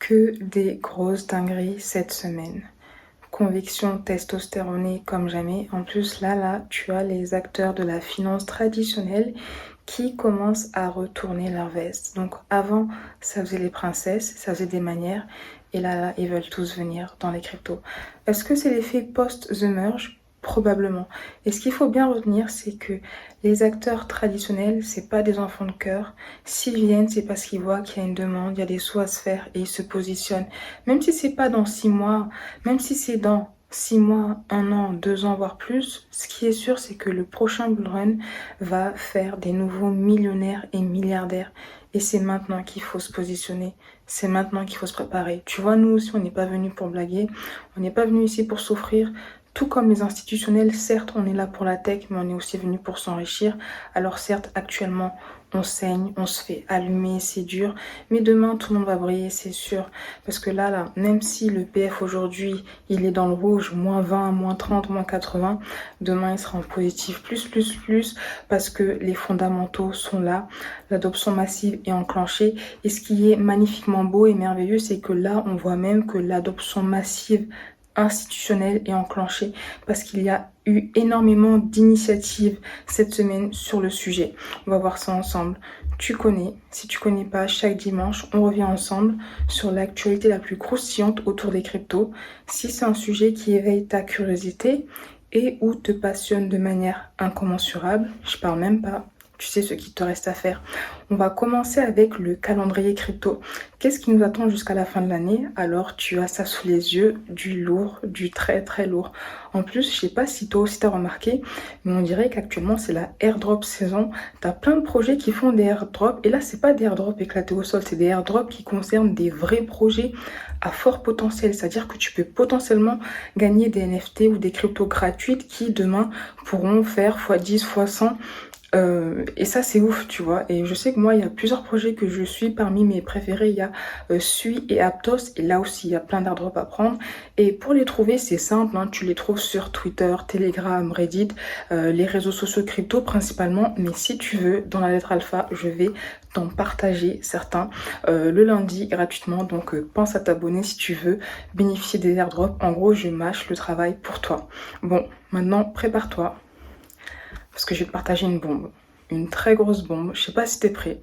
Que des grosses dingueries cette semaine. Conviction testostéronée comme jamais. En plus, là, tu as les acteurs de la finance traditionnelle qui commencent à retourner leur veste. Donc avant, ça faisait les princesses, ça faisait des manières. Et là, ils veulent tous venir dans les cryptos. Est-ce que c'est l'effet post-The Merge? Probablement. Et ce qu'il faut bien retenir, c'est que les acteurs traditionnels, c'est pas des enfants de cœur. S'ils viennent, c'est parce qu'ils voient qu'il y a une demande, il y a des sous à se faire et ils se positionnent. Même si c'est pas dans 6 mois, même si c'est dans 6 mois, 1 an, 2 ans, voire plus, ce qui est sûr, c'est que le prochain bull run va faire des nouveaux millionnaires et milliardaires. Et c'est maintenant qu'il faut se positionner. C'est maintenant qu'il faut se préparer. Tu vois, nous aussi, on n'est pas venus pour blaguer. On n'est pas venus ici pour souffrir. Tout comme les institutionnels, certes, on est là pour la tech, mais on est aussi venu pour s'enrichir. Alors certes, actuellement, on saigne, on se fait allumer, c'est dur. Mais demain, tout le monde va briller, c'est sûr. Parce que là, même si le PF aujourd'hui, il est dans le rouge, moins 20, moins 30, moins 80, demain, il sera en positif, plus, parce que les fondamentaux sont là. L'adoption massive est enclenchée. Et ce qui est magnifiquement beau et merveilleux, c'est que là, on voit même que l'adoption massive institutionnelle est enclenchée parce qu'il y a eu énormément d'initiatives cette semaine sur le sujet. On va voir ça ensemble. Tu connais, si tu connais pas, chaque dimanche, on revient ensemble sur l'actualité la plus croustillante autour des cryptos. Si c'est un sujet qui éveille ta curiosité et ou te passionne de manière incommensurable, je parle même pas. Tu sais ce qu'il te reste à faire. On va commencer avec le calendrier crypto. Qu'est-ce qui nous attend jusqu'à la fin de l'année? Alors, tu as ça sous les yeux, du lourd, du très très lourd. En plus, je sais pas si toi aussi t'as remarqué, mais on dirait qu'actuellement c'est la airdrop saison. T'as plein de projets qui font des airdrops. Et là, c'est pas des airdrops éclatés au sol, c'est des airdrops qui concernent des vrais projets à fort potentiel. C'est-à-dire que tu peux potentiellement gagner des NFT ou des cryptos gratuites qui demain pourront faire x10, x100. Et ça c'est ouf, tu vois. Et je sais que moi il y a plusieurs projets que je suis. Parmi mes préférés il y a Sui et Aptos, et là aussi il y a plein d'airdrops à prendre. Et pour les trouver c'est simple, hein. Tu les trouves sur Twitter, Telegram, Reddit, les réseaux sociaux crypto principalement. Mais si tu veux, dans la lettre alpha, je vais t'en partager certains le lundi gratuitement. Donc pense à t'abonner si tu veux bénéficier des airdrops. En gros je mâche le travail pour toi. Bon, maintenant prépare-toi, parce que je vais te partager une bombe. Une très grosse bombe. Je sais pas si t'es prêt.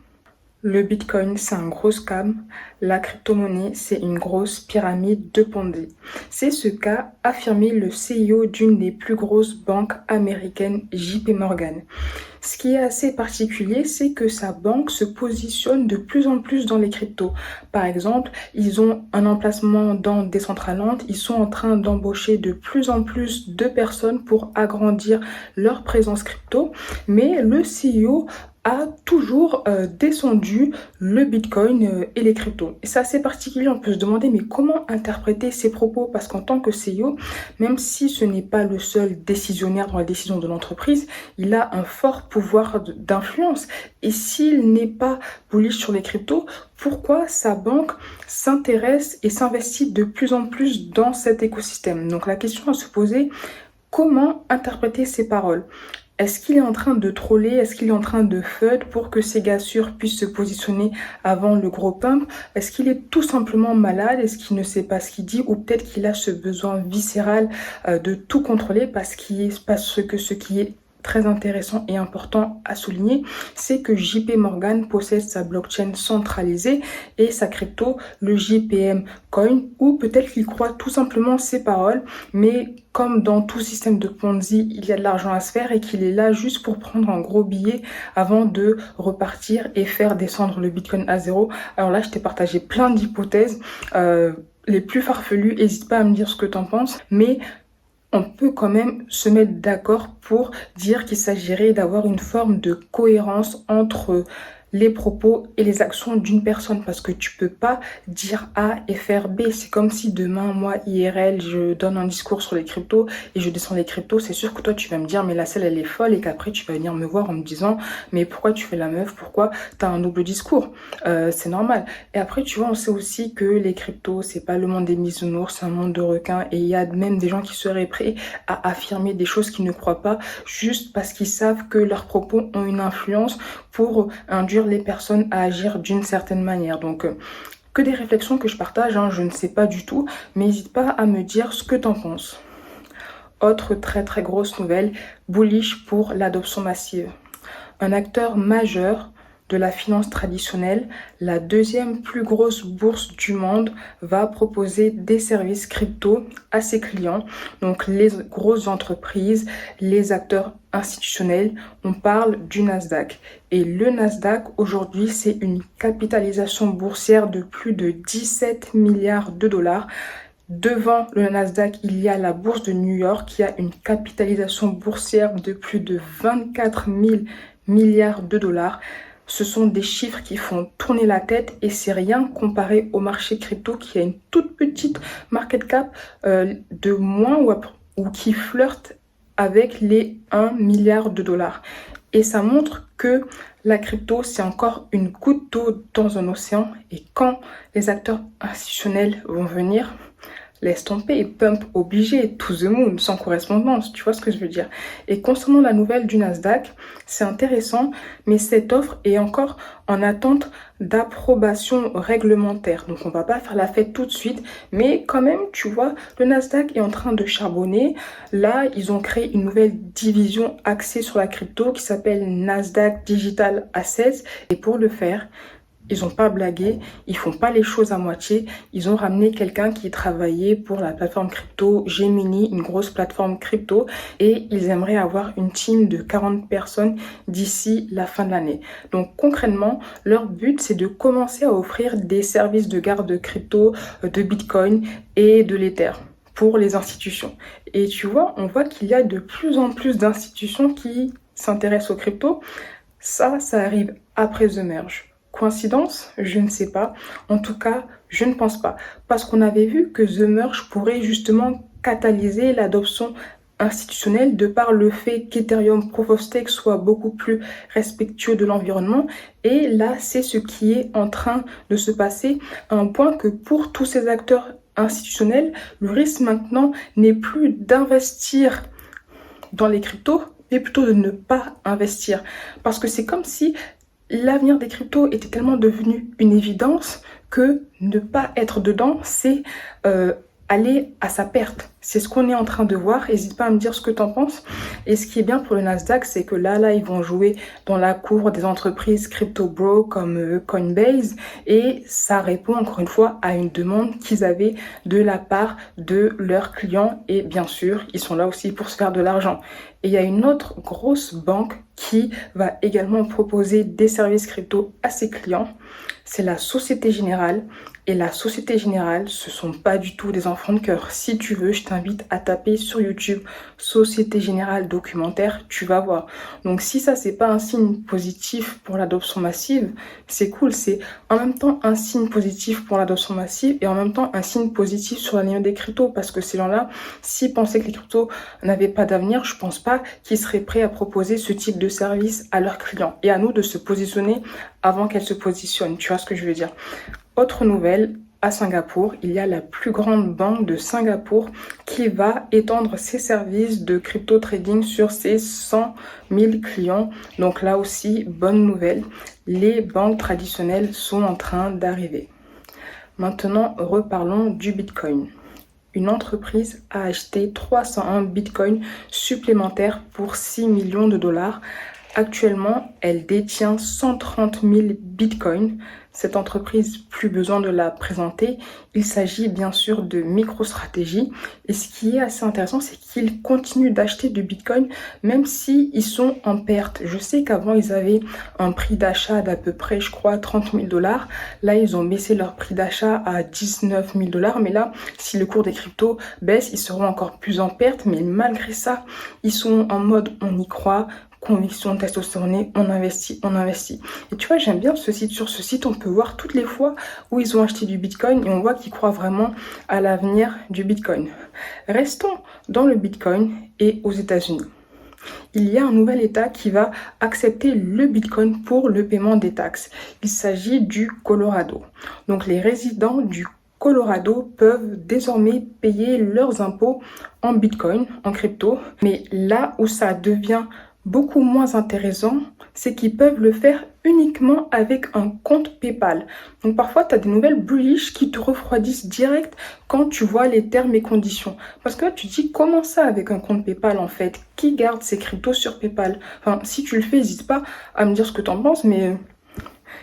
Le Bitcoin, c'est un gros scam. La crypto-monnaie, c'est une grosse pyramide de Ponzi. C'est ce qu'a affirmé le CEO d'une des plus grosses banques américaines, JP Morgan. Ce qui est assez particulier, c'est que sa banque se positionne de plus en plus dans les cryptos. Par exemple, ils ont un emplacement dans Decentraland, ils sont en train d'embaucher de plus en plus de personnes pour agrandir leur présence crypto, mais le CEO a toujours descendu le Bitcoin et les cryptos. Et c'est assez particulier, on peut se demander mais comment interpréter ces propos, parce qu'en tant que CEO, même si ce n'est pas le seul décisionnaire dans la décision de l'entreprise, il a un fort pouvoir d'influence. Et s'il n'est pas bullish sur les cryptos, pourquoi sa banque s'intéresse et s'investit de plus en plus dans cet écosystème? Donc la question à se poser, comment interpréter ces paroles? Est-ce qu'il est en train de troller? Est-ce qu'il est en train de FUD pour que ces gars sûrs puissent se positionner avant le gros pump? Est-ce qu'il est tout simplement malade? Est-ce qu'il ne sait pas ce qu'il dit? Ou peut-être qu'il a ce besoin viscéral de tout contrôler, parce que ce qui est très intéressant et important à souligner, c'est que JP Morgan possède sa blockchain centralisée et sa crypto, le JPM Coin, ou peut-être qu'il croit tout simplement ses paroles, mais comme dans tout système de Ponzi, il y a de l'argent à se faire et qu'il est là juste pour prendre un gros billet avant de repartir et faire descendre le Bitcoin à zéro. Alors là, je t'ai partagé plein d'hypothèses, les plus farfelues, n'hésite pas à me dire ce que t'en penses, mais on peut quand même se mettre d'accord pour dire qu'il s'agirait d'avoir une forme de cohérence entre les propos et les actions d'une personne, parce que tu peux pas dire A et faire B. C'est comme si demain, moi, IRL, je donne un discours sur les cryptos et je descends les cryptos. C'est sûr que toi, tu vas me dire, mais la selle, elle est folle, et qu'après, tu vas venir me voir en me disant, mais pourquoi tu fais la meuf? Pourquoi t'as un double discours? C'est normal. Et après, tu vois, on sait aussi que les cryptos, c'est pas le monde des bisounours, c'est un monde de requins, et il y a même des gens qui seraient prêts à affirmer des choses qu'ils ne croient pas, juste parce qu'ils savent que leurs propos ont une influence pour induire les personnes à agir d'une certaine manière. Donc que des réflexions que je partage, hein, je ne sais pas du tout, mais n'hésite pas à me dire ce que tu en penses. Autre très grosse nouvelle, bullish pour l'adoption massive. Un acteur majeur de la finance traditionnelle, la deuxième plus grosse bourse du monde, va proposer des services crypto à ses clients. Donc les grosses entreprises, les acteurs institutionnels, on parle du Nasdaq. Et le Nasdaq, aujourd'hui, c'est une capitalisation boursière de plus de 17 milliards de dollars. Devant le Nasdaq, il y a la bourse de New York qui a une capitalisation boursière de plus de 24 000 milliards de dollars. Ce sont des chiffres qui font tourner la tête et c'est rien comparé au marché crypto qui a une toute petite market cap de moins ou qui flirte avec les 1 milliard de dollars. Et ça montre que la crypto, c'est encore une goutte d'eau dans un océan. Et quand les acteurs institutionnels vont venir, laisse tomber, pump obligé, to the moon, sans correspondance, tu vois ce que je veux dire. Et concernant la nouvelle du Nasdaq, c'est intéressant, mais cette offre est encore en attente d'approbation réglementaire. Donc on va pas faire la fête tout de suite, mais quand même, tu vois, le Nasdaq est en train de charbonner. Là, ils ont créé une nouvelle division axée sur la crypto qui s'appelle Nasdaq Digital Assets. Et pour le faire, ils n'ont pas blagué, ils font pas les choses à moitié. Ils ont ramené quelqu'un qui travaillait pour la plateforme crypto Gemini, une grosse plateforme crypto, et ils aimeraient avoir une team de 40 personnes d'ici la fin de l'année. Donc concrètement, leur but, c'est de commencer à offrir des services de garde crypto, de Bitcoin et de l'Ether pour les institutions. Et tu vois, on voit qu'il y a de plus en plus d'institutions qui s'intéressent aux cryptos. Ça arrive après The Merge. Coïncidence? Je ne sais pas. En tout cas, je ne pense pas. Parce qu'on avait vu que The Merge pourrait justement catalyser l'adoption institutionnelle de par le fait qu'Ethereum Proof of Stake soit beaucoup plus respectueux de l'environnement. Et là, c'est ce qui est en train de se passer. À un point que pour tous ces acteurs institutionnels, le risque maintenant n'est plus d'investir dans les cryptos, mais plutôt de ne pas investir. Parce que c'est comme si l'avenir des cryptos était tellement devenu une évidence que ne pas être dedans, c'est aller à sa perte. C'est ce qu'on est en train de voir. N'hésite pas à me dire ce que tu en penses. Et ce qui est bien pour le Nasdaq, c'est que là, ils vont jouer dans la cour des entreprises crypto bro comme Coinbase. Et ça répond encore une fois à une demande qu'ils avaient de la part de leurs clients. Et bien sûr, ils sont là aussi pour se faire de l'argent. Et il y a une autre grosse banque qui va également proposer des services crypto à ses clients. C'est la Société Générale. Et la Société Générale, ce sont pas du tout des enfants de cœur. Si tu veux, je t'invite à taper sur YouTube Société Générale documentaire, tu vas voir. Donc si ça, c'est pas un signe positif pour l'adoption massive, c'est cool. C'est en même temps un signe positif pour l'adoption massive et en même temps un signe positif sur l'avenir des cryptos. Parce que ces gens-là, s'ils pensaient que les cryptos n'avaient pas d'avenir, je pense pas qu'ils seraient prêts à proposer ce type de service à leurs clients. Et à nous de se positionner avant qu'elles se positionnent. Tu vois ce que je veux dire? Autre nouvelle, à Singapour, il y a la plus grande banque de Singapour qui va étendre ses services de crypto trading sur ses 100 000 clients. Donc là aussi, bonne nouvelle, les banques traditionnelles sont en train d'arriver. Maintenant, reparlons du Bitcoin. Une entreprise a acheté 301 Bitcoins supplémentaires pour 6 millions de dollars. Actuellement, elle détient 130 000 bitcoins. Cette entreprise, plus besoin de la présenter. Il s'agit bien sûr de MicroStrategy. Et ce qui est assez intéressant, c'est qu'ils continuent d'acheter du bitcoin, même s'ils sont en perte. Je sais qu'avant, ils avaient un prix d'achat d'à peu près, je crois, 30 000 dollars. Là, ils ont baissé leur prix d'achat à 19 000 dollars. Mais là, si le cours des cryptos baisse, ils seront encore plus en perte. Mais malgré ça, ils sont en mode on y croit. Conviction testostéronée, on investit. Et tu vois, j'aime bien ce site. Sur ce site, on peut voir toutes les fois où ils ont acheté du Bitcoin et on voit qu'ils croient vraiment à l'avenir du Bitcoin. Restons dans le Bitcoin et aux États-Unis. Il y a un nouvel État qui va accepter le Bitcoin pour le paiement des taxes. Il s'agit du Colorado. Donc les résidents du Colorado peuvent désormais payer leurs impôts en Bitcoin, en crypto. Mais là où ça devient beaucoup moins intéressant, c'est qu'ils peuvent le faire uniquement avec un compte PayPal. Donc parfois, tu as des nouvelles bullish qui te refroidissent direct quand tu vois les termes et conditions. Parce que là, tu te dis, comment ça avec un compte PayPal en fait? Qui garde ses cryptos sur PayPal? Enfin, si tu le fais, n'hésite pas à me dire ce que tu en penses, mais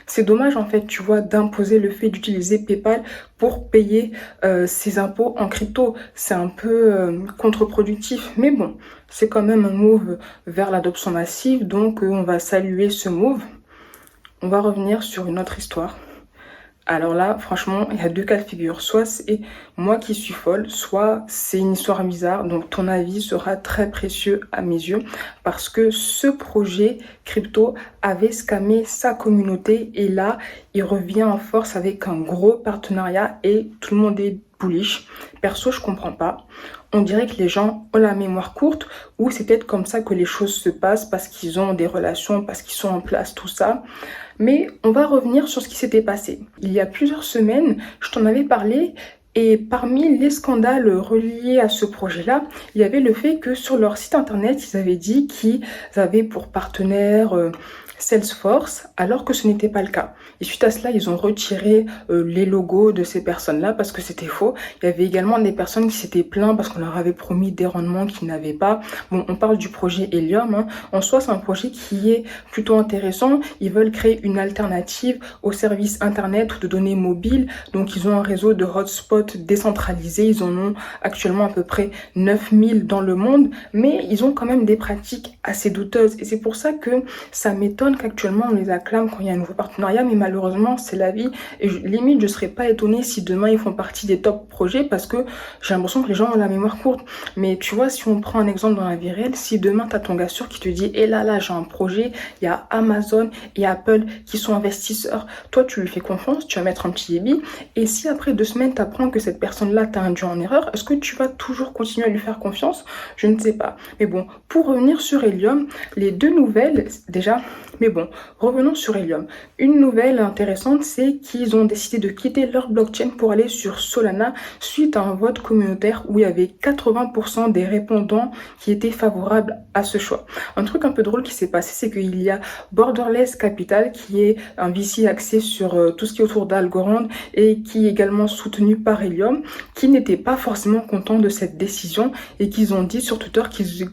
c'est dommage en fait, tu vois, d'imposer le fait d'utiliser PayPal pour payer ses impôts en crypto. C'est un peu contre-productif, mais bon, c'est quand même un move vers l'adoption massive, donc on va saluer ce move. On va revenir sur une autre histoire. Alors là, franchement, il y a deux cas de figure. Soit c'est moi qui suis folle, soit c'est une histoire bizarre. Donc ton avis sera très précieux à mes yeux parce que ce projet crypto avait scammé sa communauté et là, il revient en force avec un gros partenariat et tout le monde est bullish. Perso, je comprends pas. On dirait que les gens ont la mémoire courte ou c'est peut-être comme ça que les choses se passent parce qu'ils ont des relations, parce qu'ils sont en place, tout ça. Mais on va revenir sur ce qui s'était passé. Il y a plusieurs semaines, je t'en avais parlé et parmi les scandales reliés à ce projet-là, il y avait le fait que sur leur site internet, ils avaient dit qu'ils avaient pour partenaire Salesforce, alors que ce n'était pas le cas. Et suite à cela, ils ont retiré les logos de ces personnes-là parce que c'était faux. Il y avait également des personnes qui s'étaient plaintes parce qu'on leur avait promis des rendements qu'ils n'avaient pas. Bon, on parle du projet Helium. Hein. En soi, c'est un projet qui est plutôt intéressant. Ils veulent créer une alternative aux services Internet ou de données mobiles. Donc, ils ont un réseau de hotspots décentralisés. Ils en ont actuellement à peu près 9000 dans le monde. Mais ils ont quand même des pratiques assez douteuses. Et c'est pour ça que ça m'étonne qu'actuellement on les acclame quand il y a un nouveau partenariat, mais malheureusement c'est la vie et limite je serais pas étonnée si demain ils font partie des top projets parce que j'ai l'impression que les gens ont la mémoire courte. Mais tu vois, si on prend un exemple dans la vie réelle, si demain tu as ton gars sûr qui te dit et là j'ai un projet, il y a Amazon et Apple qui sont investisseurs, toi tu lui fais confiance, tu vas mettre un petit débit et si après 2 semaines tu apprends que cette personne là t'a induit en erreur, est-ce que tu vas toujours continuer à lui faire confiance? Je ne sais pas. Mais bon, pour revenir sur Helium, les deux nouvelles déjà. Mais bon, revenons sur Helium. Une nouvelle intéressante, c'est qu'ils ont décidé de quitter leur blockchain pour aller sur Solana suite à un vote communautaire où il y avait 80% des répondants qui étaient favorables à ce choix. Un truc un peu drôle qui s'est passé, c'est qu'il y a Borderless Capital qui est un VC axé sur tout ce qui est autour d'Algorand et qui est également soutenu par Helium, qui n'était pas forcément content de cette décision et qu'ils ont dit sur Twitter qu'ils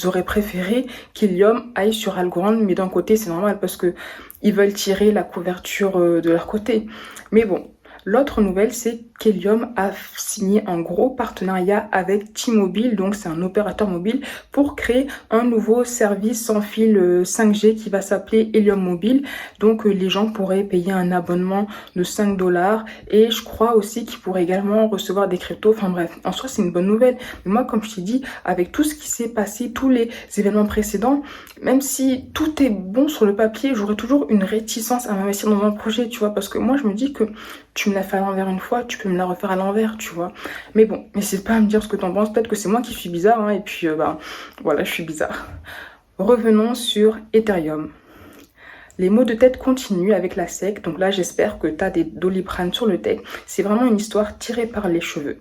auraient préféré qu'Helium aille sur Algorand, mais d'un côté c'est normal parce que ils veulent tirer la couverture de leur côté. Mais bon, l'autre nouvelle, c'est qu'Helium a signé un gros partenariat avec T-Mobile, donc c'est un opérateur mobile, pour créer un nouveau service sans fil 5G qui va s'appeler Helium Mobile. Donc les gens pourraient payer un abonnement de 5$ et je crois aussi qu'ils pourraient également recevoir des cryptos. Enfin bref, en soi c'est une bonne nouvelle. Mais moi, comme je t'ai dit, avec tout ce qui s'est passé, tous les événements précédents, même si tout est bon sur le papier, j'aurais toujours une réticence à m'investir dans un projet, tu vois, parce que moi je me dis que tu me l'as fait à l'envers une fois, tu peux me la refaire à l'envers, tu vois. Mais bon, n'hésite pas à me dire ce que t'en penses. Peut-être que c'est moi qui suis bizarre, hein, et puis voilà, je suis bizarre. Revenons sur Ethereum. Les maux de tête continuent avec la SEC, donc là j'espère que tu as des Doliprane sur le tech. C'est vraiment une histoire tirée par les cheveux.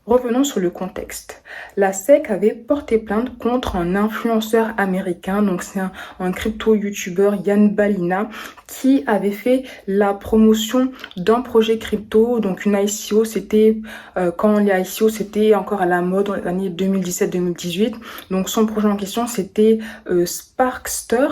Revenons sur le contexte. La SEC avait porté plainte contre un influenceur américain, donc c'est un crypto-youtubeur, Yann Balina, qui avait fait la promotion d'un projet crypto, donc une ICO, c'était quand les ICO c'était encore à la mode dans les années 2017-2018, donc son projet en question c'était Sparkster,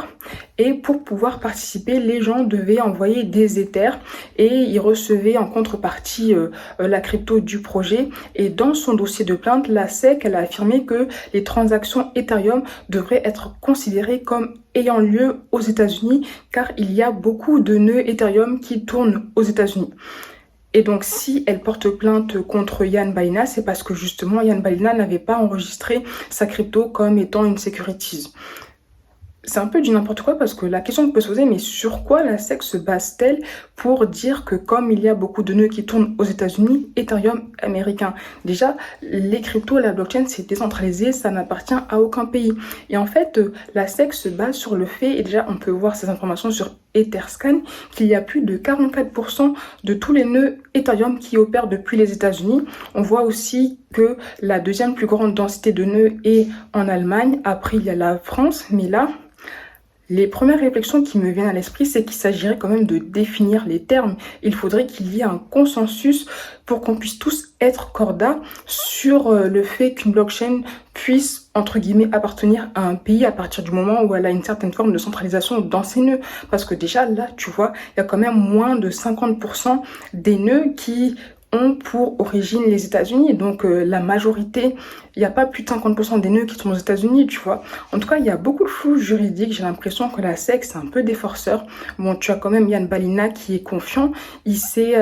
et pour pouvoir participer, les gens devaient envoyer des Ethers et ils recevaient en contrepartie la crypto du projet. Et dans son dossier de plainte, la SEC elle a affirmé que les transactions Ethereum devraient être considérées comme ayant lieu aux États-Unis car il y a beaucoup de nœuds Ethereum qui tournent aux États-Unis. Et donc, si elle porte plainte contre Yann Balina, c'est parce que justement, Yann Balina n'avait pas enregistré sa crypto comme étant une securities. C'est un peu du n'importe quoi parce que la question peut se poser, mais sur quoi la SEC se base-t-elle pour dire que comme il y a beaucoup de nœuds qui tournent aux États-Unis, Ethereum américain? Déjà, les cryptos, la blockchain, c'est décentralisé, ça n'appartient à aucun pays. Et en fait, la SEC se base sur le fait, et déjà on peut voir ces informations sur Etherscan, qu'il y a plus de 44% de tous les nœuds Ethereum qui opèrent depuis les États-Unis. On voit aussi que la deuxième plus grande densité de nœuds est en Allemagne. Après, il y a la France, mais là, Les premières réflexions qui me viennent à l'esprit, c'est qu'il s'agirait quand même de définir les termes. Il faudrait qu'il y ait un consensus pour qu'on puisse tous être corda sur le fait qu'une blockchain puisse, entre guillemets, appartenir à un pays à partir du moment où elle a une certaine forme de centralisation dans ses nœuds. Parce que déjà, là, tu vois, il y a quand même moins de 50% des nœuds qui ont pour origine les États-Unis. Donc la majorité, il n'y a pas plus de 50% des nœuds qui sont aux États-Unis, tu vois. En tout cas, il y a beaucoup de flou juridique. J'ai l'impression que la SEC, c'est un peu des forceurs. Bon, tu as quand même Yann Balina qui est confiant. Il s'est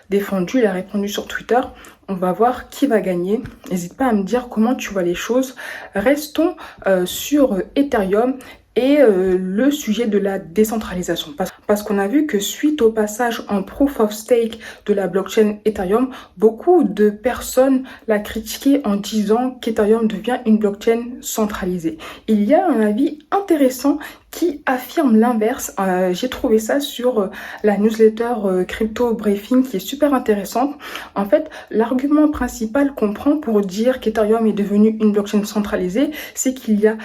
défendu, il a répondu sur Twitter. On va voir qui va gagner. N'hésite pas à me dire comment tu vois les choses. Restons sur Ethereum et le sujet de la décentralisation. Parce qu'on a vu que suite au passage en proof of stake de la blockchain Ethereum, beaucoup de personnes l'a critiqué en disant qu'Ethereum devient une blockchain centralisée. Il y a un avis intéressant qui affirme l'inverse. J'ai trouvé ça sur la newsletter Crypto Briefing qui est super intéressante. En fait, l'argument principal qu'on prend pour dire qu'Ethereum est devenu une blockchain centralisée, c'est qu'il y a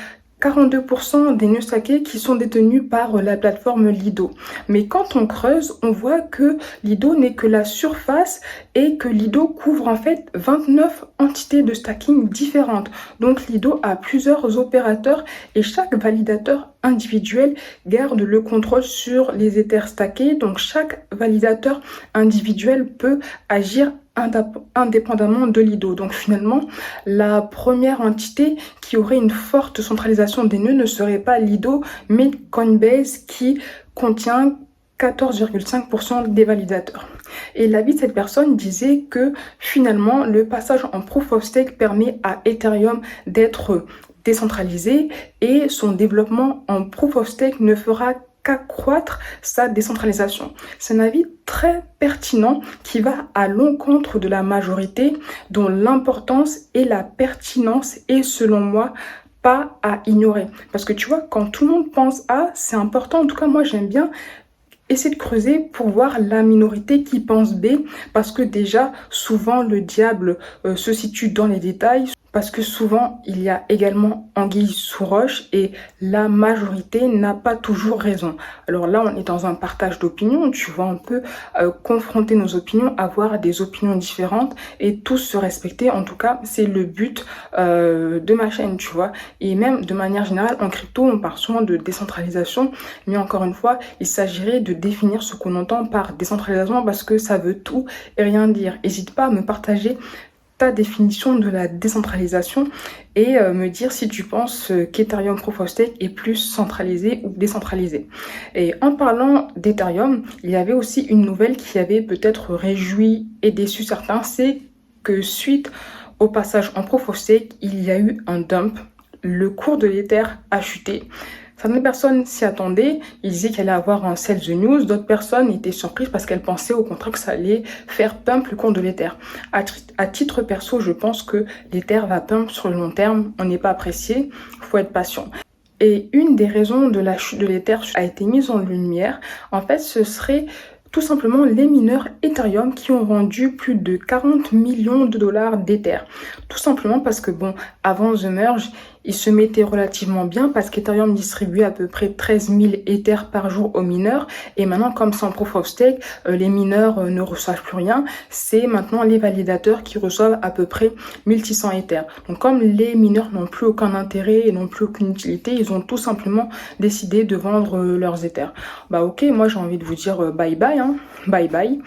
42% des nœuds stackés qui sont détenus par la plateforme Lido. Mais quand on creuse, on voit que Lido n'est que la surface et que Lido couvre en fait 29 entités de stacking différentes. Donc Lido a plusieurs opérateurs et chaque validateur individuel garde le contrôle sur les ethers stackés. Donc chaque validateur individuel peut agir indépendamment de Lido. Donc finalement, la première entité qui aurait une forte centralisation des nœuds ne serait pas Lido, mais Coinbase qui contient 14,5% des validateurs. Et l'avis de cette personne disait que finalement, le passage en proof of stake permet à Ethereum d'être décentralisé et son développement en proof of stake ne fera qu'accroître sa décentralisation. C'est un avis très pertinent qui va à l'encontre de la majorité, dont l'importance et la pertinence est, selon moi, pas à ignorer. Parce que tu vois, quand tout le monde pense A, c'est important. En tout cas, moi, j'aime bien essayer de creuser pour voir la minorité qui pense B, parce que déjà, souvent, le diable se situe dans les détails. Parce que souvent, il y a également anguille sous roche et la majorité n'a pas toujours raison. Alors là, on est dans un partage d'opinions, tu vois, on peut confronter nos opinions, avoir des opinions différentes et tous se respecter. En tout cas, c'est le but de ma chaîne, tu vois. Et même de manière générale, en crypto, on parle souvent de décentralisation, mais encore une fois, il s'agirait de définir ce qu'on entend par décentralisation parce que ça veut tout et rien dire. N'hésite pas à me partager ta définition de la décentralisation et me dire si tu penses qu'Ethereum Proof of Stake est plus centralisé ou décentralisé. Et en parlant d'Ethereum, il y avait aussi une nouvelle qui avait peut-être réjoui et déçu certains, c'est que suite au passage en Proof of Stake, il y a eu un dump. Le cours de l'Ether a chuté. Certaines personnes s'y attendaient, ils disaient qu'il allait avoir un sell the news, d'autres personnes étaient surprises parce qu'elles pensaient au contraire que ça allait faire pump le cours de l'Ether. À titre perso, je pense que l'Ether va pump sur le long terme, on n'est pas apprécié, il faut être patient. Et une des raisons de la chute de l'Ether a été mise en lumière, en fait ce serait tout simplement les mineurs Ethereum qui ont vendu plus de 40 millions de dollars d'Ether. Tout simplement parce que bon, avant The Merge, il se mettait relativement bien parce qu'Ethereum distribuait à peu près 13 000 Ethers par jour aux mineurs. Et maintenant, comme c'est en Proof of Stake, les mineurs ne reçoivent plus rien. C'est maintenant les validateurs qui reçoivent à peu près 1600 Ethers. Donc comme les mineurs n'ont plus aucun intérêt et n'ont plus aucune utilité, ils ont tout simplement décidé de vendre leurs Ethers. Bah ok, moi j'ai envie de vous dire bye bye, hein. Bye bye.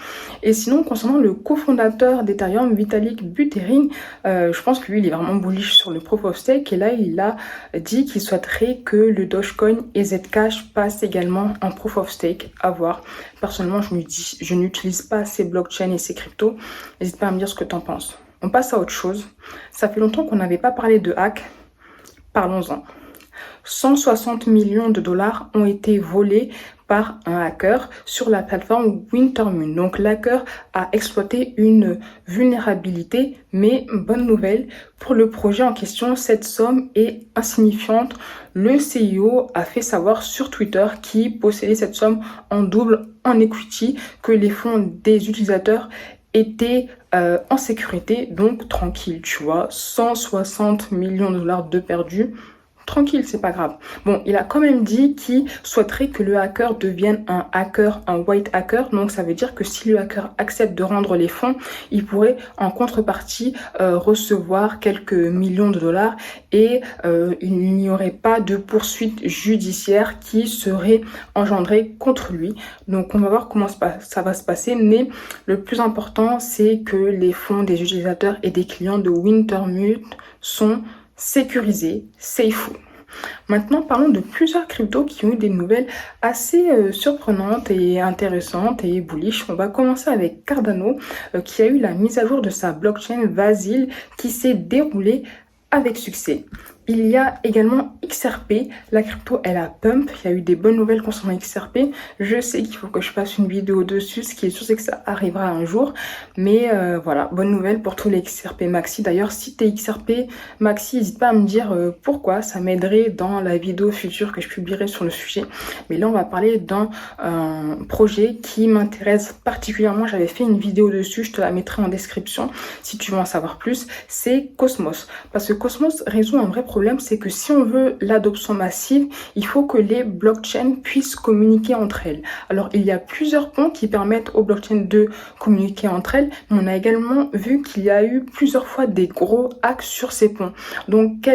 Et sinon, concernant le cofondateur d'Ethereum, Vitalik Buterin, je pense que lui, il est vraiment bullish sur le Proof of Stake. Et là, il a dit qu'il souhaiterait que le Dogecoin et Zcash passent également en Proof of Stake. À voir. Personnellement, je n'utilise pas ces blockchains et ces cryptos. N'hésite pas à me dire ce que tu en penses. On passe à autre chose. Ça fait longtemps qu'on n'avait pas parlé de hack. Parlons-en. 160 millions de dollars ont été volés par un hacker sur la plateforme Wintermoon. Donc l'hacker a exploité une vulnérabilité, mais bonne nouvelle, pour le projet en question, cette somme est insignifiante. Le CEO a fait savoir sur Twitter qu'il possédait cette somme en double en equity, que les fonds des utilisateurs étaient en sécurité, donc tranquille, tu vois. 160 millions de dollars de perdus. tranquille, c'est pas grave. Bon, il a quand même dit qu'il souhaiterait que le hacker devienne un hacker, un white hacker. Donc ça veut dire que si le hacker accepte de rendre les fonds, il pourrait en contrepartie recevoir quelques millions de dollars et il n'y aurait pas de poursuite judiciaire qui serait engendrée contre lui. Donc on va voir comment ça va se passer, mais le plus important, c'est que les fonds des utilisateurs et des clients de Wintermute sont sécurisés, safe. Maintenant, parlons de plusieurs cryptos qui ont eu des nouvelles assez surprenantes et intéressantes et bullish. On va commencer avec Cardano qui a eu la mise à jour de sa blockchain Vasil qui s'est déroulée avec succès. Il y a également XRP, la crypto elle a pump, il y a eu des bonnes nouvelles concernant XRP. Je sais qu'il faut que je fasse une vidéo dessus, ce qui est sûr c'est que ça arrivera un jour. Mais voilà, bonne nouvelle pour tous les XRP Maxi. D'ailleurs, si t'es XRP Maxi, n'hésite pas à me dire pourquoi, ça m'aiderait dans la vidéo future que je publierai sur le sujet. Mais là, on va parler d'un projet qui m'intéresse particulièrement. J'avais fait une vidéo dessus, je te la mettrai en description si tu veux en savoir plus. C'est Cosmos. Parce que Cosmos résout un vrai problème, c'est que si on veut l'adoption massive, il faut que les blockchains puissent communiquer entre elles. Alors, il y a plusieurs ponts qui permettent aux blockchains de communiquer entre elles, mais on a également vu qu'il y a eu plusieurs fois des gros hacks sur ces ponts. Donc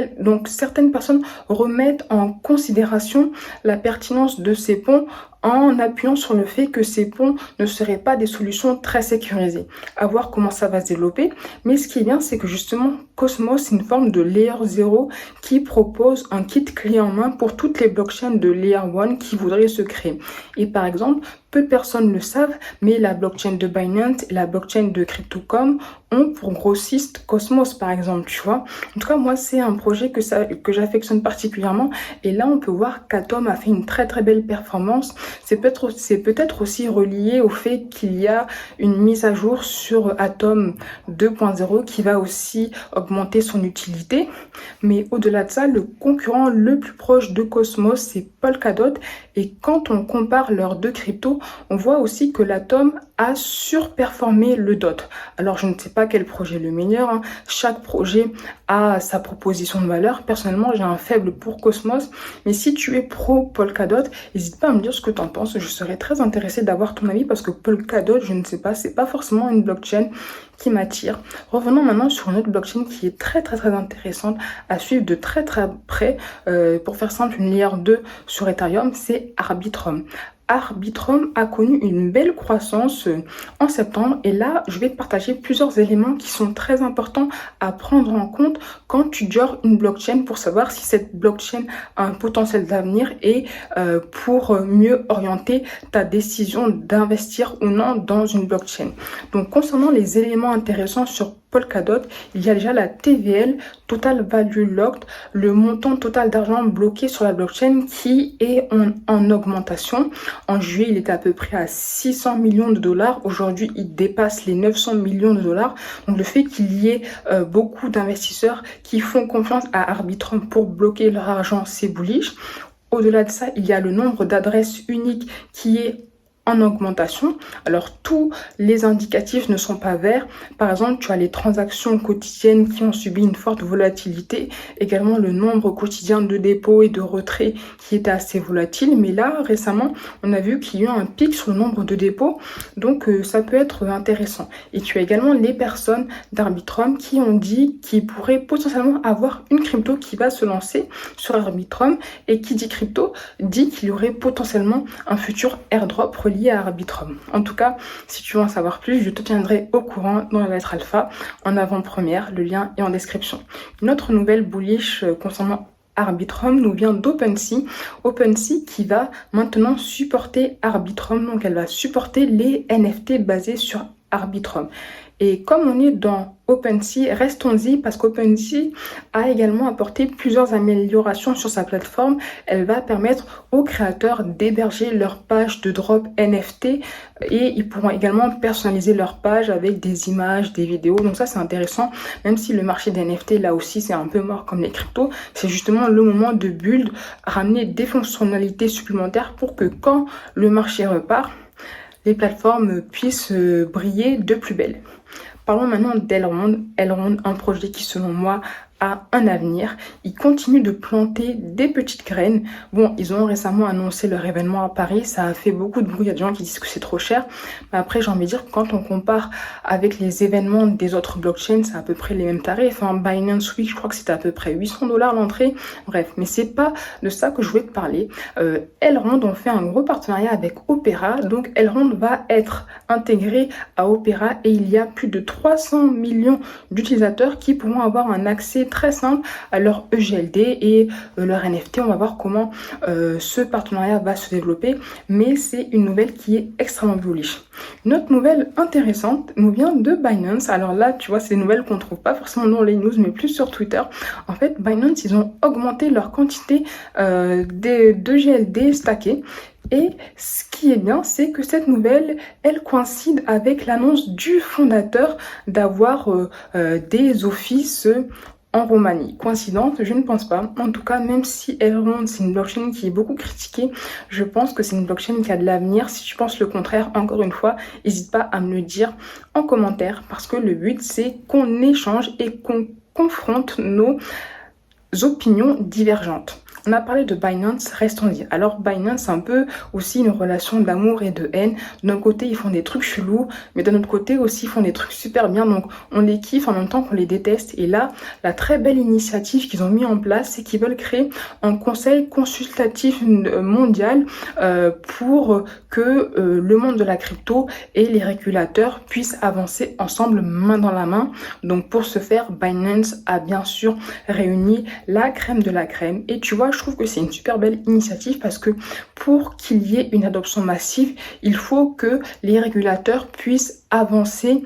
certaines personnes remettent en considération la pertinence de ces ponts en appuyant sur le fait que ces ponts ne seraient pas des solutions très sécurisées. À voir comment ça va se développer. Mais ce qui est bien, c'est que justement, Cosmos, c'est une forme de Layer 0 qui propose un kit clé en main pour toutes les blockchains de Layer 1 qui voudraient se créer. Et par exemple, peu de personnes le savent, mais la blockchain de Binance et la blockchain de Crypto.com ont pour grossiste Cosmos, par exemple, tu vois. En tout cas, moi, c'est un projet que j'affectionne particulièrement. Et là, on peut voir qu'Atom a fait une très, très belle performance. C'est peut-être aussi relié au fait qu'il y a une mise à jour sur Atom 2.0 qui va aussi augmenter son utilité. Mais au-delà de ça, le concurrent le plus proche de Cosmos, c'est Polkadot. Et quand on compare leurs deux cryptos, on voit aussi que l'Atom a surperformé le DOT. Alors, je ne sais pas quel projet est le meilleur, hein. Chaque projet a sa proposition de valeur. Personnellement, j'ai un faible pour Cosmos. Mais si tu es pro Polkadot, n'hésite pas à me dire ce que tu en penses. Je serais très intéressée d'avoir ton avis parce que Polkadot, je ne sais pas, c'est pas forcément une blockchain qui m'attire. Revenons maintenant sur une autre blockchain qui est très très très intéressante à suivre de très très près. Pour faire simple, une layer 2 sur Ethereum, c'est Arbitrum. Arbitrum a connu une belle croissance en septembre et là je vais te partager plusieurs éléments qui sont très importants à prendre en compte quand tu gères une blockchain pour savoir si cette blockchain a un potentiel d'avenir et pour mieux orienter ta décision d'investir ou non dans une blockchain. Donc concernant les éléments intéressants sur Polkadot, il y a déjà la TVL, Total Value Locked, le montant total d'argent bloqué sur la blockchain qui est en augmentation. En juillet, il était à peu près à 600 millions de dollars. Aujourd'hui, il dépasse les 900 millions de dollars. Donc le fait qu'il y ait beaucoup d'investisseurs qui font confiance à Arbitrum pour bloquer leur argent, c'est bullish. Au-delà de ça, il y a le nombre d'adresses uniques qui est en augmentation. Alors tous les indicatifs ne sont pas verts. Par exemple, tu as les transactions quotidiennes qui ont subi une forte volatilité, également le nombre quotidien de dépôts et de retraits qui était assez volatile. Mais là, récemment, on a vu qu'il y a eu un pic sur le nombre de dépôts, donc ça peut être intéressant. Et tu as également les personnes d'Arbitrum qui ont dit qu'ils pourraient potentiellement avoir une crypto qui va se lancer sur Arbitrum, et qui dit crypto dit qu'il y aurait potentiellement un futur airdrop relié à Arbitrum. En tout cas, si tu veux en savoir plus, je te tiendrai au courant dans la lettre alpha en avant-première, le lien est en description. Une autre nouvelle bullish concernant Arbitrum nous vient d'OpenSea. OpenSea qui va maintenant supporter Arbitrum, donc elle va supporter les NFT basés sur Arbitrum. Et comme on est dans OpenSea, restons-y parce qu'OpenSea a également apporté plusieurs améliorations sur sa plateforme. Elle va permettre aux créateurs d'héberger leur page de drop NFT et ils pourront également personnaliser leur page avec des images, des vidéos. Donc ça, c'est intéressant. Même si le marché des NFT, là aussi, c'est un peu mort comme les cryptos, c'est justement le moment de build, ramener des fonctionnalités supplémentaires pour que quand le marché repart, les plateformes puissent briller de plus belle. Parlons maintenant d'Elrond. Elrond, un projet qui selon moi a un avenir. Ils continuent de planter des petites graines. Bon, ils ont récemment annoncé leur événement à Paris. Ça a fait beaucoup de bruit. Il y a des gens qui disent que c'est trop cher. Mais après, j'ai envie de dire que quand on compare avec les événements des autres blockchains, c'est à peu près les mêmes tarifs. Binance Week, je crois que c'était à peu près 800 $ l'entrée. Bref, mais c'est pas de ça que je voulais te parler. Elrond ont fait un gros partenariat avec Opera. Donc, Elrond va être intégré à Opera et il y a plus de 300 millions d'utilisateurs qui pourront avoir un accès très simple à leur EGLD et leur NFT. On va voir comment ce partenariat va se développer, mais c'est une nouvelle qui est extrêmement bullish. Une autre nouvelle intéressante nous vient de Binance. Alors là, tu vois, c'est des nouvelles qu'on ne trouve pas forcément dans les news, mais plus sur Twitter. En fait, Binance, ils ont augmenté leur quantité d'EGLD stackés. Et ce qui est bien, c'est que cette nouvelle, elle coïncide avec l'annonce du fondateur d'avoir des offices en Roumanie. Coïncidence, je ne pense pas. En tout cas, même si Elrond, c'est une blockchain qui est beaucoup critiquée, je pense que c'est une blockchain qui a de l'avenir. Si tu penses le contraire, encore une fois, n'hésite pas à me le dire en commentaire, parce que le but, c'est qu'on échange et qu'on confronte nos opinions divergentes. On a parlé de Binance, restons-y. Alors Binance, c'est un peu aussi une relation d'amour et de haine. D'un côté, ils font des trucs chelous, mais d'un autre côté aussi, ils font des trucs super bien. Donc on les kiffe en même temps qu'on les déteste. Et là, la très belle initiative qu'ils ont mis en place, c'est qu'ils veulent créer un conseil consultatif mondial pour que le monde de la crypto et les régulateurs puissent avancer ensemble main dans la main. Donc pour ce faire, Binance a bien sûr réuni la crème de la crème. Et tu vois, je trouve que c'est une super belle initiative parce que pour qu'il y ait une adoption massive, il faut que les régulateurs puissent avancer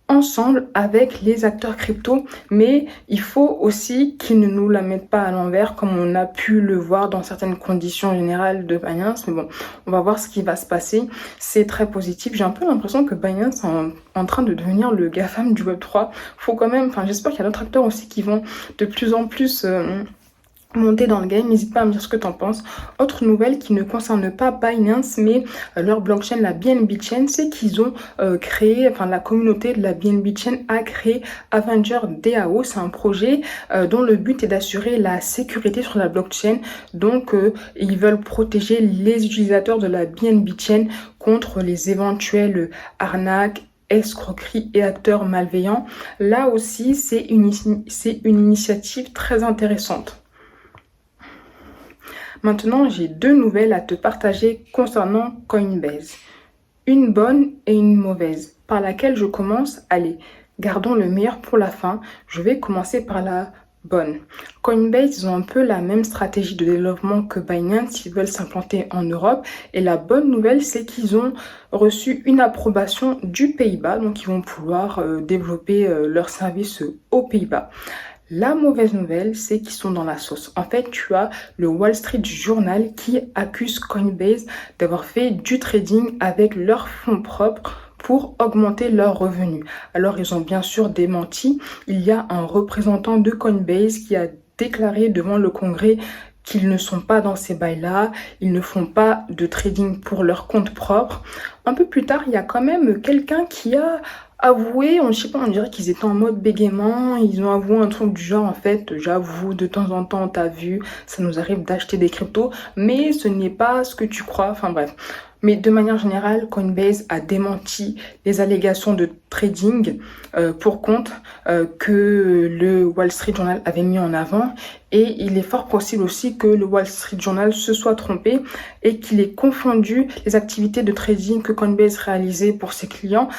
ensemble avec les acteurs crypto, mais il faut aussi qu'ils ne nous la mettent pas à l'envers comme on a pu le voir dans certaines conditions générales de Binance. Mais bon, on va voir ce qui va se passer. C'est très positif. J'ai un peu l'impression que Binance est en train de devenir le GAFAM du Web3. Faut quand même, j'espère qu'il y a d'autres acteurs aussi qui vont de plus en plus monter dans le game. N'hésite pas à me dire ce que tu en penses. Autre nouvelle qui ne concerne pas Binance mais leur blockchain, la BNB Chain, c'est qu'ils ont créé, la communauté de la BNB Chain a créé Avenger DAO. C'est un projet dont le but est d'assurer la sécurité sur la blockchain. Donc ils veulent protéger les utilisateurs de la BNB Chain contre les éventuelles arnaques, escroqueries et acteurs malveillants. Là aussi, c'est une initiative très intéressante. Maintenant, j'ai deux nouvelles à te partager concernant Coinbase. Une bonne et une mauvaise. Par laquelle je commence? Allez, gardons le meilleur pour la fin. Je vais commencer par la bonne. Coinbase, ils ont un peu la même stratégie de développement que Binance. Ils veulent s'implanter en Europe. Et la bonne nouvelle, c'est qu'ils ont reçu une approbation du Pays-Bas. Donc, ils vont pouvoir développer leurs services aux Pays-Bas. La mauvaise nouvelle, c'est qu'ils sont dans la sauce. En fait, tu as le Wall Street Journal qui accuse Coinbase d'avoir fait du trading avec leurs fonds propres pour augmenter leurs revenus. Alors, ils ont bien sûr démenti. Il y a un représentant de Coinbase qui a déclaré devant le Congrès qu'ils ne sont pas dans ces bails-là, ils ne font pas de trading pour leur compte propre. Un peu plus tard, il y a quand même quelqu'un qui a avoué, je sais pas, on dirait qu'ils étaient en mode bégaiement, ils ont avoué un truc du genre, en fait, j'avoue, de temps en temps, t'as vu, ça nous arrive d'acheter des cryptos, mais ce n'est pas ce que tu crois, bref. Mais de manière générale, Coinbase a démenti les allégations de trading pour compte que le Wall Street Journal avait mis en avant. Et il est fort possible aussi que le Wall Street Journal se soit trompé et qu'il ait confondu les activités de trading que Coinbase réalisait pour ses clients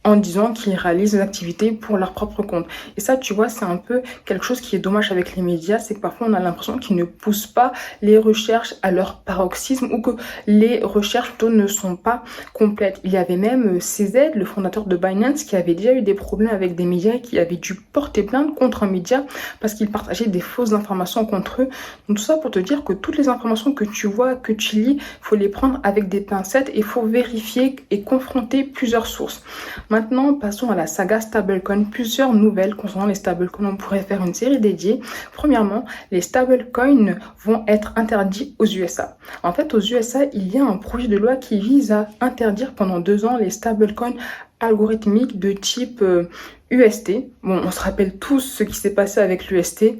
en disant qu'ils réalisent des activités pour leur propre compte. Et ça, tu vois, c'est un peu quelque chose qui est dommage avec les médias, c'est que parfois on a l'impression qu'ils ne poussent pas les recherches à leur paroxysme ou que les recherches plutôt ne sont pas complètes. Il y avait même CZ, le fondateur de Binance, qui avait déjà eu des problèmes avec des médias et qui avait dû porter plainte contre un média parce qu'il partageait des fausses informations contre eux. Donc tout ça pour te dire que toutes les informations que tu vois, que tu lis, il faut les prendre avec des pincettes et il faut vérifier et confronter plusieurs sources. Maintenant, passons à la saga stablecoin. Plusieurs nouvelles concernant les stablecoins. On pourrait faire une série dédiée. Premièrement, les stablecoins vont être interdits aux USA. En fait, aux USA, il y a un projet de loi qui vise à interdire pendant 2 ans les stablecoins algorithmiques de type UST. Bon, on se rappelle tous ce qui s'est passé avec l'UST.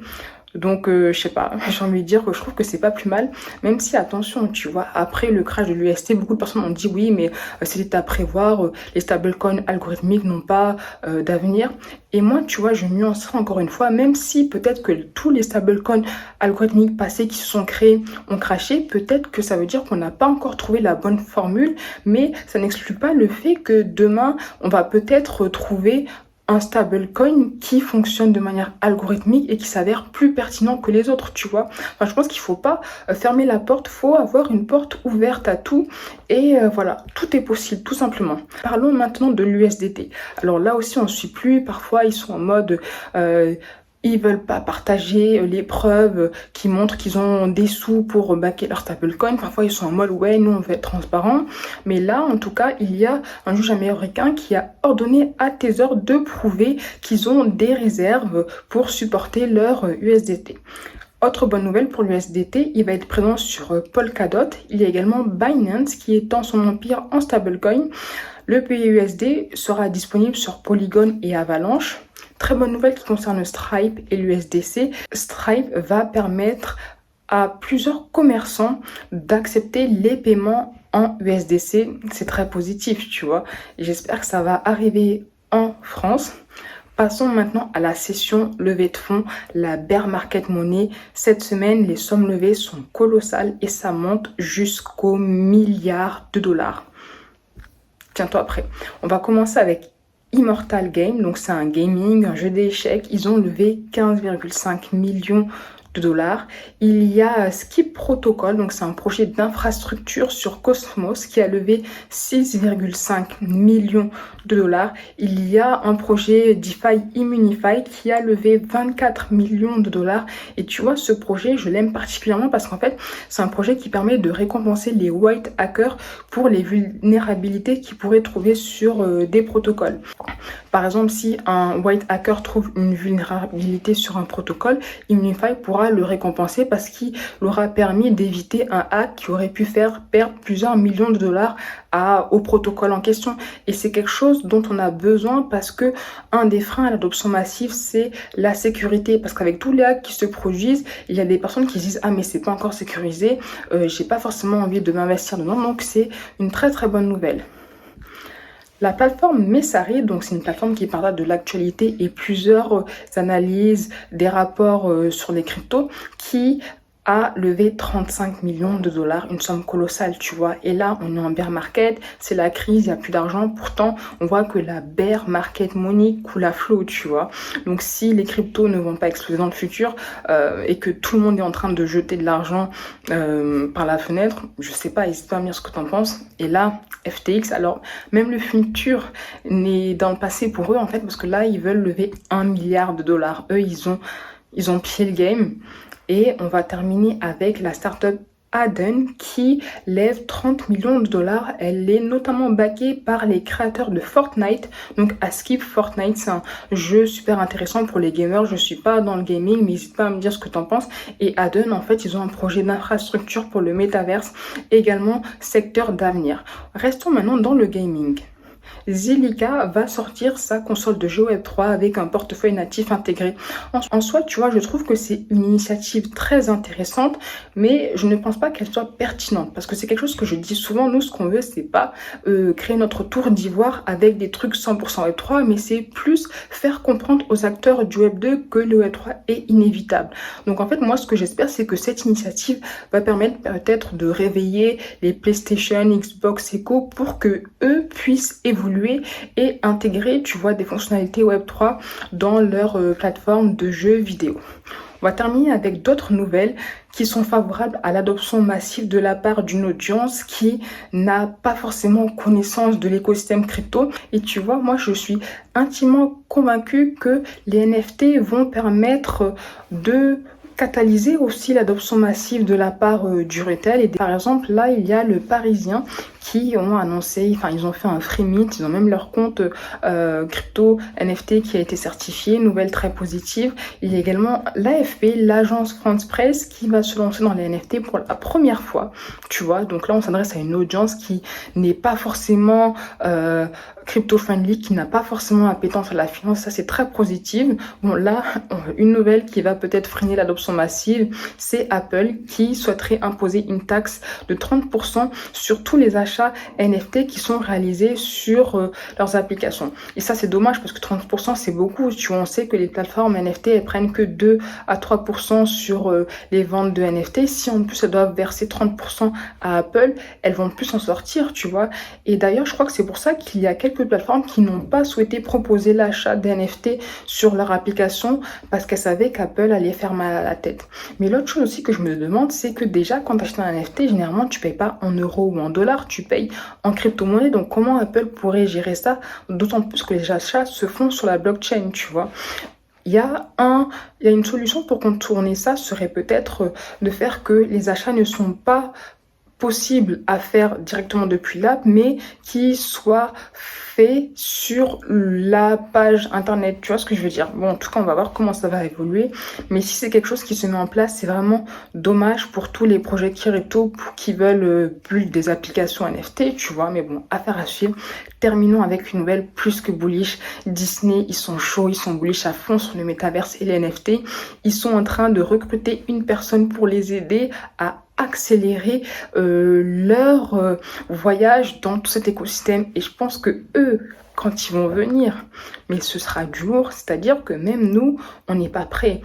Donc, je sais pas, j'ai envie de dire que je trouve que c'est pas plus mal, même si, attention, tu vois, après le crash de l'UST, beaucoup de personnes ont dit oui, mais c'était à prévoir, les stablecoins algorithmiques n'ont pas d'avenir. Et moi, tu vois, je nuancerai encore une fois, même si peut-être que tous les stablecoins algorithmiques passés qui se sont créés ont crashé, peut-être que ça veut dire qu'on n'a pas encore trouvé la bonne formule, mais ça n'exclut pas le fait que demain, on va peut-être trouver un stablecoin qui fonctionne de manière algorithmique et qui s'avère plus pertinent que les autres, tu vois. Enfin, je pense qu'il faut pas fermer la porte, faut avoir une porte ouverte à tout et voilà, tout est possible, tout simplement. Parlons maintenant de l'USDT. Alors là aussi, on ne suit plus, parfois ils sont en mode... ils veulent pas partager les preuves qui montrent qu'ils ont des sous pour backer leur stablecoin. Parfois, ils sont en mode, ouais, nous, on veut être transparent. Mais là, en tout cas, il y a un juge américain qui a ordonné à Tether de prouver qu'ils ont des réserves pour supporter leur USDT. Autre bonne nouvelle pour l'USDT, il va être présent sur Polkadot. Il y a également Binance qui étend son empire en stablecoin. Le PUSD sera disponible sur Polygon et Avalanche. Très bonne nouvelle qui concerne Stripe et l'USDC. Stripe va permettre à plusieurs commerçants d'accepter les paiements en USDC. C'est très positif, tu vois. J'espère que ça va arriver en France. Passons maintenant à la session levée de fonds, la bear market money. Cette semaine, les sommes levées sont colossales et ça monte jusqu'aux milliards de dollars. Tiens-toi prêt. On va commencer avec Immortal Game, donc c'est un gaming, un jeu d'échecs. Ils ont levé 15,5 millions de dollars. Il y a Skip Protocol, donc c'est un projet d'infrastructure sur Cosmos qui a levé 6,5 millions de dollars. Il y a un projet DeFi Immunify qui a levé 24 millions de dollars. Et tu vois, ce projet, je l'aime particulièrement parce qu'en fait, c'est un projet qui permet de récompenser les white hackers pour les vulnérabilités qu'ils pourraient trouver sur des protocoles. Par exemple, si un white hacker trouve une vulnérabilité sur un protocole, Immunify pourra le récompenser parce qu'il aura permis d'éviter un hack qui aurait pu faire perdre plusieurs millions de dollars au protocole en question. Et c'est quelque chose dont on a besoin parce que un des freins à l'adoption massive, c'est la sécurité. Parce qu'avec tous les hacks qui se produisent, il y a des personnes qui se disent « Ah, mais c'est pas encore sécurisé, j'ai pas forcément envie de m'investir dedans. » Donc, c'est une très très bonne nouvelle. La plateforme Messari, donc c'est une plateforme qui parle de l'actualité et plusieurs analyses, des rapports sur les cryptos, qui a levé 35 millions de dollars, une somme colossale, tu vois. Et là, on est en bear market, c'est la crise, il n'y a plus d'argent. Pourtant, on voit que la bear market money coule à flot, tu vois. Donc, si les cryptos ne vont pas exploser dans le futur et que tout le monde est en train de jeter de l'argent par la fenêtre, je sais pas, n'hésite pas à me dire ce que tu en penses. Et là, FTX, alors même le futur n'est dans le passé pour eux, en fait, parce que là, ils veulent lever 1 milliard de dollars. Eux, ils ont pillé le game. Et on va terminer avec la startup Adyen qui lève 30 millions de dollars. Elle est notamment backée par les créateurs de Fortnite. Donc à Skip, Fortnite, c'est un jeu super intéressant pour les gamers. Je suis pas dans le gaming, mais n'hésite pas à me dire ce que tu en penses. Et Adyen, en fait, ils ont un projet d'infrastructure pour le métaverse, également secteur d'avenir. Restons maintenant dans le gaming. Zilliqa va sortir sa console de jeu Web3 avec un portefeuille natif intégré. En soi, tu vois, je trouve que c'est une initiative très intéressante, mais je ne pense pas qu'elle soit pertinente parce que c'est quelque chose que je dis souvent. Nous, ce qu'on veut, c'est pas créer notre tour d'ivoire avec des trucs 100% Web3, mais c'est plus faire comprendre aux acteurs du Web2 que le Web3 est inévitable. Donc en fait, moi, ce que j'espère, c'est que cette initiative va permettre peut-être de réveiller les PlayStation, Xbox et Co pour que eux puissent évoluer et intégrer, tu vois, des fonctionnalités Web3 dans leur plateforme de jeux vidéo. On va terminer avec d'autres nouvelles qui sont favorables à l'adoption massive de la part d'une audience qui n'a pas forcément connaissance de l'écosystème crypto. Et tu vois, moi, je suis intimement convaincue que les NFT vont permettre de catalyser aussi l'adoption massive de la part du retail. Et par exemple, là, il y a le Parisien qui ont annoncé, enfin ils ont fait un free mint, ils ont même leur compte crypto NFT qui a été certifié, nouvelle très positive. Il y a également l'AFP, l'agence France Presse, qui va se lancer dans les NFT pour la première fois, tu vois. Donc là on s'adresse à une audience qui n'est pas forcément crypto-friendly, qui n'a pas forcément appétence à la finance, ça c'est très positif. Bon là, une nouvelle qui va peut-être freiner l'adoption massive, c'est Apple qui souhaiterait imposer une taxe de 30% sur tous les achats NFT qui sont réalisés sur leurs applications. Et ça c'est dommage parce que 30% c'est beaucoup, tu vois, on sait que les plateformes NFT elles prennent que 2 à 3% sur les ventes de NFT. Si en plus elles doivent verser 30% à Apple, elles vont plus s'en sortir, tu vois. Et d'ailleurs je crois que c'est pour ça qu'il y a quelques plateformes qui n'ont pas souhaité proposer l'achat d'NFT sur leur application parce qu'elles savaient qu'Apple allait faire mal à la tête. Mais l'autre chose aussi que je me demande, c'est que déjà quand tu achètes un NFT, généralement tu payes pas en euros ou en dollars, tu payes en crypto-monnaie. Donc comment Apple pourrait gérer ça? D'autant plus que les achats se font sur la blockchain, tu vois. Il y a une solution pour contourner ça, serait peut-être de faire que les achats ne sont pas possible à faire directement depuis l'app, mais qui soit fait sur la page internet. Tu vois ce que je veux dire? Bon, en tout cas, on va voir comment ça va évoluer. Mais si c'est quelque chose qui se met en place, c'est vraiment dommage pour tous les projets crypto qui veulent plus des applications NFT, tu vois. Mais bon, affaire à suivre. Terminons avec une nouvelle plus que bullish. Disney, ils sont chauds, ils sont bullish à fond sur le métaverse et les NFT. Ils sont en train de recruter une personne pour les aider à accélérer leur voyage dans tout cet écosystème. Et je pense que eux, quand ils vont venir, mais ce sera du lourd, c'est-à-dire que même nous, on n'est pas prêts.